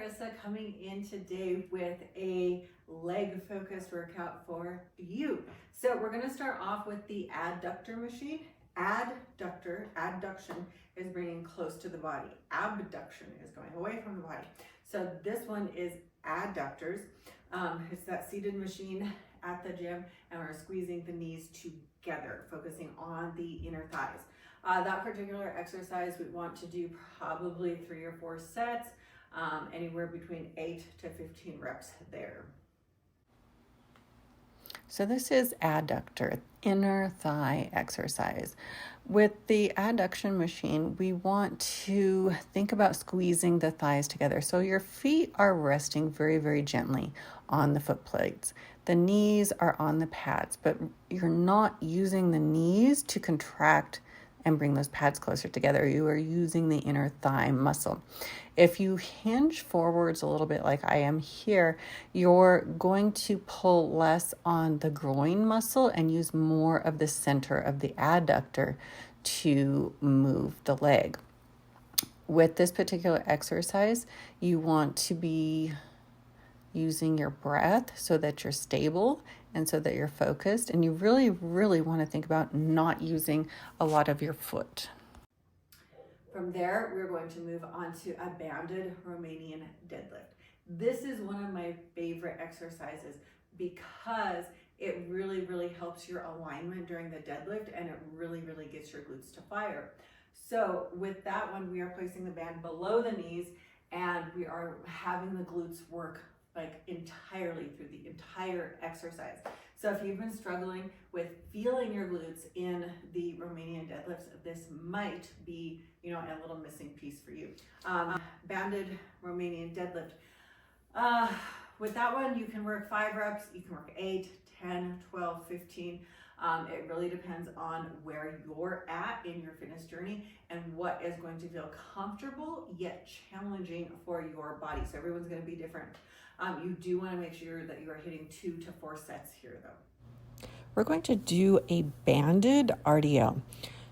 Clarissa coming in today with a leg focused workout for you. So we're going to start off with the adductor machine. Adduction is bringing close to the body. Abduction is going away from the body. So this one is adductors. It's that seated machine at the gym, and we're squeezing the knees together, focusing on the inner thighs. That particular exercise we want to do probably 3 or 4 sets, anywhere between 8 to 15 reps there. So this is adductor, inner thigh exercise. With the adduction machine, we want to think about squeezing the thighs together. So your feet are resting very, very gently on the foot plates. The knees are on the pads, but you're not using the knees to contract and bring those pads closer together. You are using the inner thigh muscle. If you hinge forwards a little bit like I am here, you're going to pull less on the groin muscle and use more of the center of the adductor to move the leg. With this particular exercise, you want to be using your breath so that you're stable and so that you're focused, and you really, really want to think about not using a lot of your foot. From there, we're going to move on to a banded Romanian deadlift. This is one of my favorite exercises because it really, really helps your alignment during the deadlift, and it really, really gets your glutes to fire. So with that one, we are placing the band below the knees, and we are having the glutes work like entirely through the entire exercise. So if you've been struggling with feeling your glutes in the Romanian deadlifts, this might be, a little missing piece for you. Banded Romanian deadlift. With that one, you can work 5 reps, you can work 8, 10, 12, 15. It really depends on where you're at in your fitness journey and what is going to feel comfortable yet challenging for your body. So everyone's going to be different. You do want to make sure that you are hitting 2 to 4 sets here though. We're going to do a banded RDL.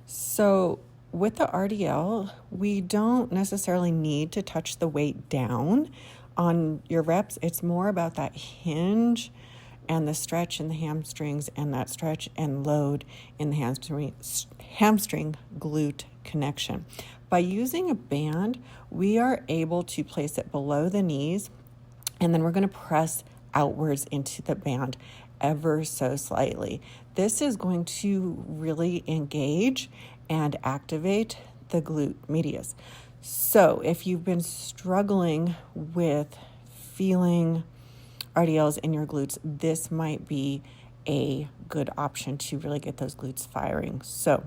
So with the RDL, we don't necessarily need to touch the weight down on your reps. It's more about that hinge and the stretch in the hamstrings and that stretch and load in the hamstring glute connection. By using a band, we are able to place it below the knees, and then we're going to press outwards into the band ever so slightly. This is going to really engage and activate the glute medius. So if you've been struggling with feeling RDLs in your glutes, this might be a good option to really get those glutes firing. So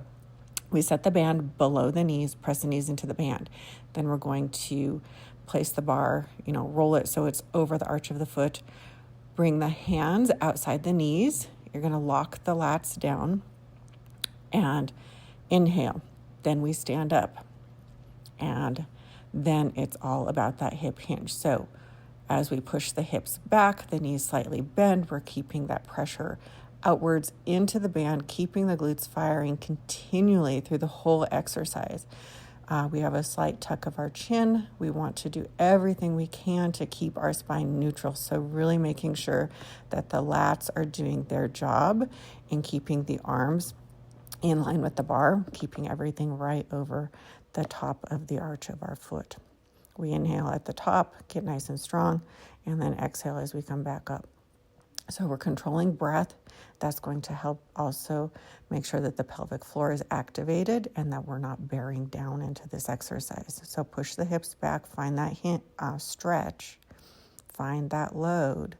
we set the band below the knees, press the knees into the band. Then we're going to place the bar, roll it so it's over the arch of the foot. Bring the hands outside the knees. You're going to lock the lats down and inhale. Then we stand up. And then it's all about that hip hinge. So as we push the hips back, the knees slightly bend, we're keeping that pressure outwards into the band, keeping the glutes firing continually through the whole exercise. We have a slight tuck of our chin. We want to do everything we can to keep our spine neutral. So really making sure that the lats are doing their job in keeping the arms in line with the bar, keeping everything right over the top of the arch of our foot. We inhale at the top, get nice and strong, and then exhale as we come back up. So we're controlling breath. That's going to help also make sure that the pelvic floor is activated and that we're not bearing down into this exercise. So push the hips back, find that stretch, find that load.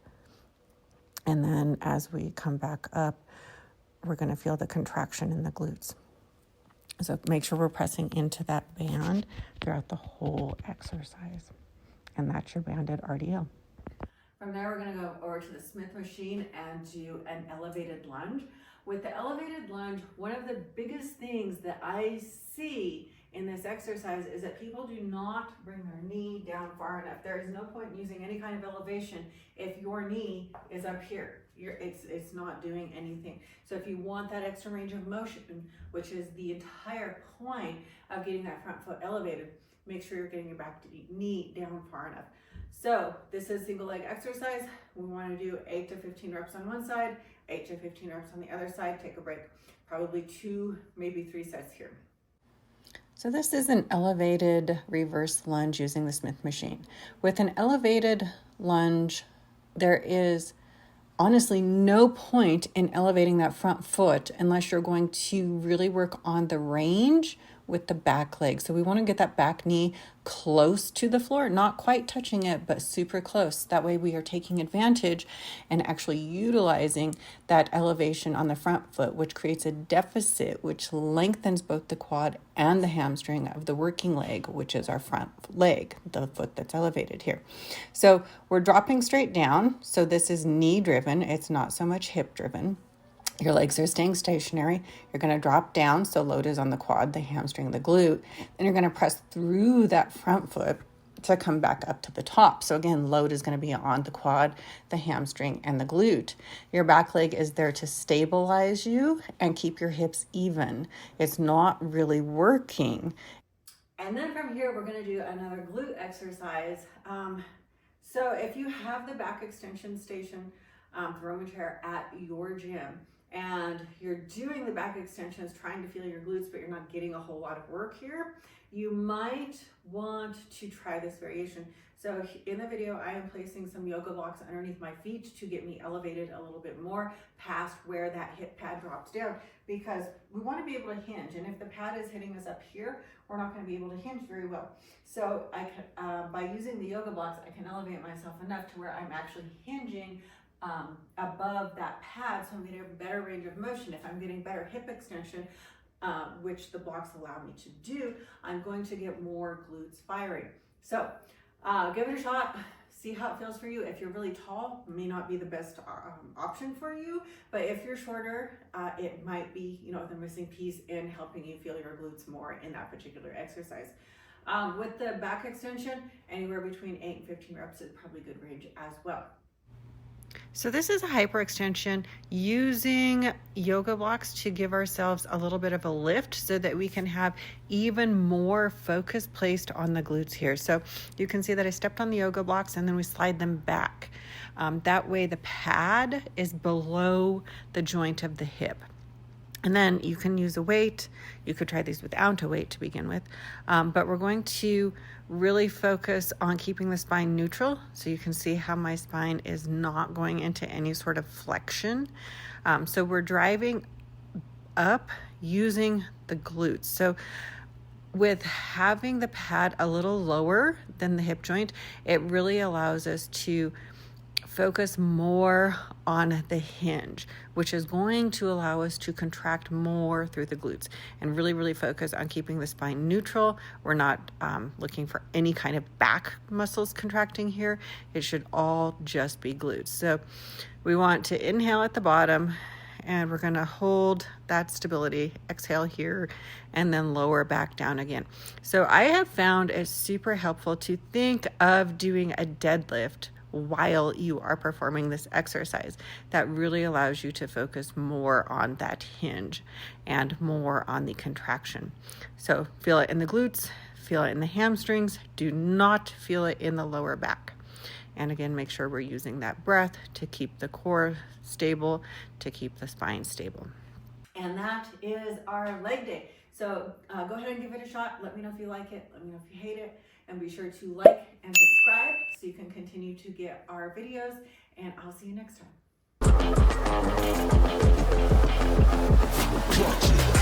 And then as we come back up, we're going to feel the contraction in the glutes. So make sure we're pressing into that band throughout the whole exercise. And that's your banded RDL. From there, we're going to go over to the Smith machine and do an elevated lunge. With the elevated lunge, one of the biggest things that I see in this exercise is that people do not bring their knee down far enough. There is no point in using any kind of elevation if your knee is up here. it's not doing anything. So if you want that extra range of motion, which is the entire point of getting that front foot elevated, make sure you're getting your back knee down far enough. So this is single leg exercise. We want to do 8 to 15 reps on one side, 8 to 15 reps on the other side. Take a break, probably 2, maybe 3 sets here. So this is an elevated reverse lunge using the Smith machine. With an elevated lunge, there is honestly no point in elevating that front foot unless you're going to really work on the range with the back leg. So we want to get that back knee close to the floor, not quite touching it, but super close. That way we are taking advantage and actually utilizing that elevation on the front foot, which creates a deficit, which lengthens both the quad and the hamstring of the working leg, which is our front leg, the foot that's elevated here. So we're dropping straight down. So this is knee driven. It's not so much hip driven. Your legs are staying stationary. You're going to drop down. So load is on the quad, the hamstring, the glute. Then you're going to press through that front foot to come back up to the top. So again, load is going to be on the quad, the hamstring, and the glute. Your back leg is there to stabilize you and keep your hips even. It's not really working. And then from here, we're going to do another glute exercise. So if you have the back extension station, throwing chair at your gym, and you're doing the back extensions, trying to feel your glutes, but you're not getting a whole lot of work here, you might want to try this variation. So in the video, I am placing some yoga blocks underneath my feet to get me elevated a little bit more past where that hip pad drops down, because we want to be able to hinge. And if the pad is hitting us up here, we're not going to be able to hinge very well. So I can, by using the yoga blocks, I can elevate myself enough to where I'm actually hinging above that pad, so I'm getting a better range of motion. If I'm getting better hip extension, which the blocks allow me to do, I'm going to get more glutes firing. So give it a shot, see how it feels for you. If you're really tall, it may not be the best option for you, but if you're shorter, it might be, the missing piece in helping you feel your glutes more in that particular exercise. With the back extension, anywhere between 8 and 15 reps is probably good range as well. So this is a hyperextension using yoga blocks to give ourselves a little bit of a lift so that we can have even more focus placed on the glutes here. So you can see that I stepped on the yoga blocks and then we slide them back. That way the pad is below the joint of the hip. And then you can use a weight. You could try these without a weight to begin with. But we're going to really focus on keeping the spine neutral. So you can see how my spine is not going into any sort of flexion. So we're driving up using the glutes. So with having the pad a little lower than the hip joint, it really allows us to focus more on the hinge, which is going to allow us to contract more through the glutes and really, really focus on keeping the spine neutral. We're not looking for any kind of back muscles contracting here. It should all just be glutes. So we want to inhale at the bottom and we're going to hold that stability, exhale here, and then lower back down again. So I have found it super helpful to think of doing a deadlift while you are performing this exercise. That really allows you to focus more on that hinge and more on the contraction. So feel it in the glutes, feel it in the hamstrings, do not feel it in the lower back. And again, make sure we're using that breath to keep the core stable, to keep the spine stable. And that is our leg day. So go ahead and give it a shot. Let me know if you like it. Let me know if you hate it. And be sure to like and subscribe so you can continue to get our videos. And I'll see you next time.